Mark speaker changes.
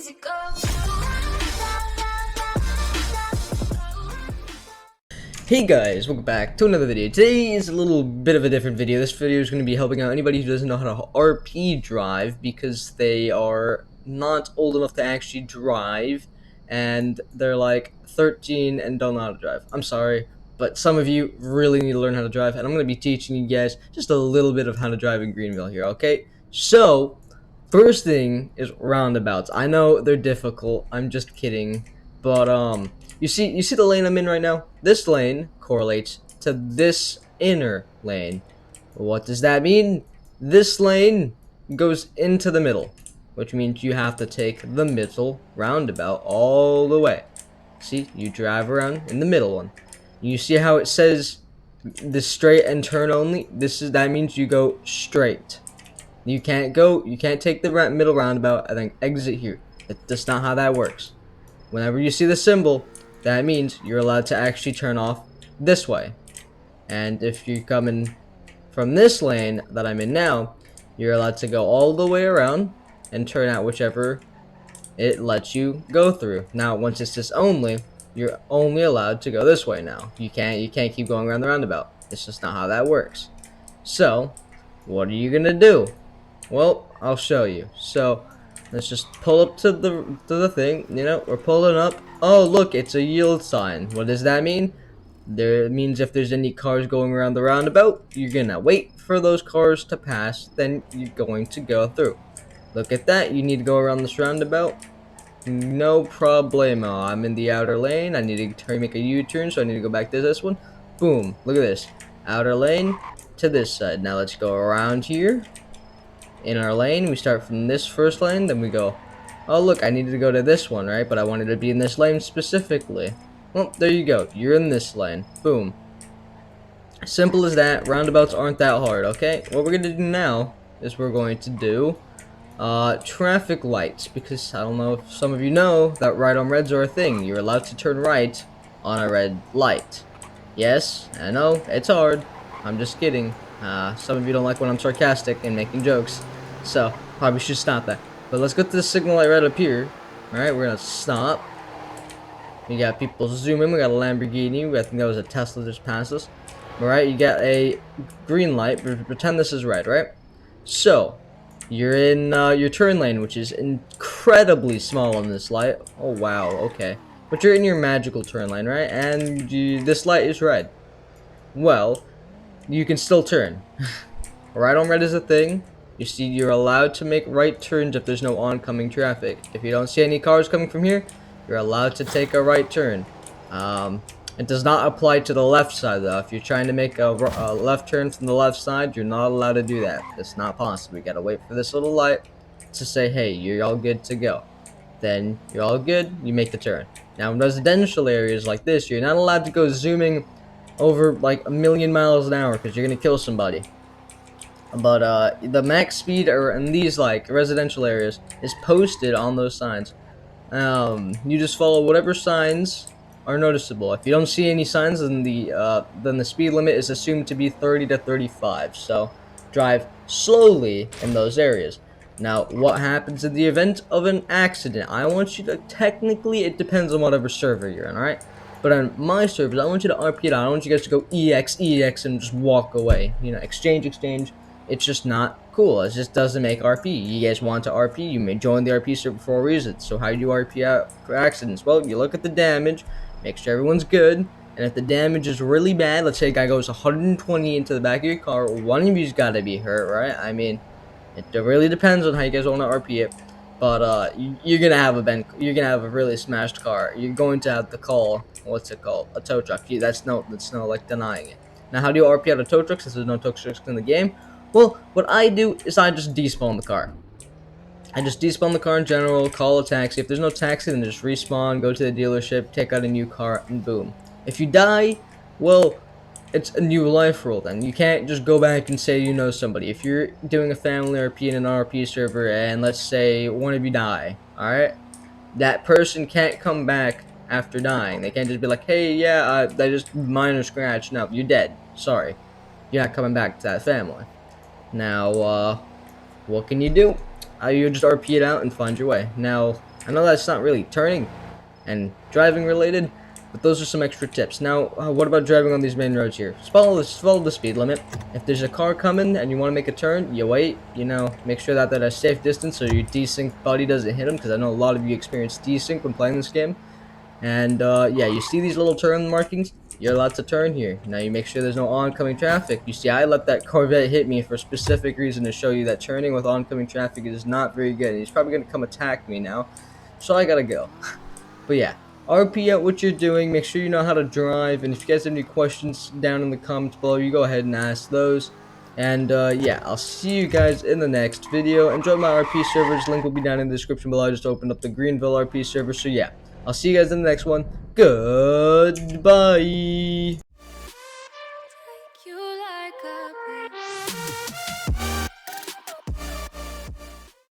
Speaker 1: easy go.
Speaker 2: Hey guys, welcome back to another video. Today is a little bit of a different video. This video is going to be helping out anybody who doesn't know how to RP drive because they are not old enough to actually drive and they're like 13 and don't know how to drive. I'm sorry, but some of you really need to learn how to drive, and I'm going to be teaching you guys just a little bit of how to drive in Greenville here, okay? So, first thing is roundabouts. I know they're difficult. I'm just kidding. But you see the lane I'm in right now? This lane correlates to this inner lane. What does that mean? This lane goes into the middle, which means you have to take the middle roundabout all the way. See, you drive around in the middle one. You see how it says the straight and turn only? That means you go straight. You can't take the middle roundabout and then exit here. That's not how that works. Whenever you see the symbol, that means you're allowed to actually turn off this way. And if you're coming from this lane that I'm in now, you're allowed to go all the way around and turn out whichever it lets you go through. Now, once it's this only, you're only allowed to go this way now. You can't keep going around the roundabout. It's just not how that works. So, what are you gonna do? Well, I'll show you. So, let's just pull up to the thing. You know, we're pulling up. Oh, look, it's a yield sign. What does that mean? It means if there's any cars going around the roundabout, you're gonna wait for those cars to pass, then you're going to go through. Look at that. You need to go around this roundabout. No problemo. I'm in the outer lane. I need to make a U-turn, so I need to go back to this one. Boom. Look at this. Outer lane to this side. Now let's go around here. In our lane, we start from this first lane, then we go, oh look, I needed to go to this one, right? But I wanted to be in this lane specifically. Well, there you go. You're in this lane. Boom. Simple as that. Roundabouts aren't that hard, okay? What we're going to do now is we're going to do traffic lights, because I don't know if some of you know that right on reds are a thing. You're allowed to turn right on a red light. Yes, I know, it's hard. I'm just kidding. Some of you don't like when I'm sarcastic and making jokes, so probably should stop that. But let's go to the signal light right up here. Alright, we're gonna stop. We got people zooming. We got a Lamborghini. I think that was a Tesla just passed us. Alright, you got a green light. Pretend this is red, right? So, you're in your turn lane, which is incredibly small on this light. Oh, wow, okay. But you're in your magical turn lane, right? And this light is red. Well, you can still turn. Right on red is a thing. You see, you're allowed to make right turns if there's no oncoming traffic. If you don't see any cars coming from here, you're allowed to take a right turn. It does not apply to the left side though. If you're trying to make a left turn from the left side, you're not allowed to do that. It's not possible. You gotta wait for this little light to say, hey, you're all good to go. Then you're all good, you make the turn. Now in residential areas like this, you're not allowed to go zooming over like 1,000,000 miles an hour because you're gonna kill somebody. But the max speed in these like residential areas is posted on those signs. You just follow whatever signs are noticeable. If you don't see any signs, then the speed limit is assumed to be 30 to 35. So drive slowly in those areas. Now, what happens in the event of an accident? I want you to, technically, it depends on whatever server you're in, alright? But on my servers, I want you to RP it out. I want you guys to go EX, and just walk away. You know, exchange. It's just not cool. It just doesn't make RP. You guys want to RP, you may join the RP server for a reason. So how do you RP out for accidents? Well, you look at the damage, make sure everyone's good, and if the damage is really bad, let's say a guy goes 120 into the back of your car, one of you's got to be hurt, right? I mean, it really depends on how you guys want to RP it. But you're gonna have a really smashed car. You're going to have to call, what's it called, a tow truck. That's no like denying it. Now, how do you RP out a tow truck since there's no tow trucks in the game? Well, what I do is I just despawn the car. I just despawn the car in general, call a taxi. If there's no taxi, then just respawn, go to the dealership, take out a new car, and boom. If you die, well, it's a new life rule then. You can't just go back and say you know somebody. If you're doing a family RP in an RP server and let's say one of you die, alright? That person can't come back after dying. They can't just be like, hey, yeah, I just minor scratch. No, you're dead. Sorry. You're not coming back to that family. Now, what can you do? you just RP it out and find your way. Now, I know that's not really turning and driving related, but those are some extra tips. Now, what about driving on these main roads here? Just follow the speed limit. If there's a car coming and you want to make a turn, you wait, you know, make sure that at a safe distance so your desync body doesn't hit them, because I know a lot of you experience desync when playing this game. And yeah, you see these little turn markings? You're allowed to turn here. Now you make sure there's no oncoming traffic. You see, I let that Corvette hit me for a specific reason, to show you that turning with oncoming traffic is not very good. And he's probably going to come attack me now, so I gotta go. But yeah, RP out what you're doing, make sure you know how to drive, and if you guys have any questions down in the comments below, you go ahead and ask those. And yeah, I'll see you guys in the next video. Enjoy my RP servers, link will be down in the description below. I just opened up the Greenville RP server, so yeah, I'll see you guys in the next one. Goodbye.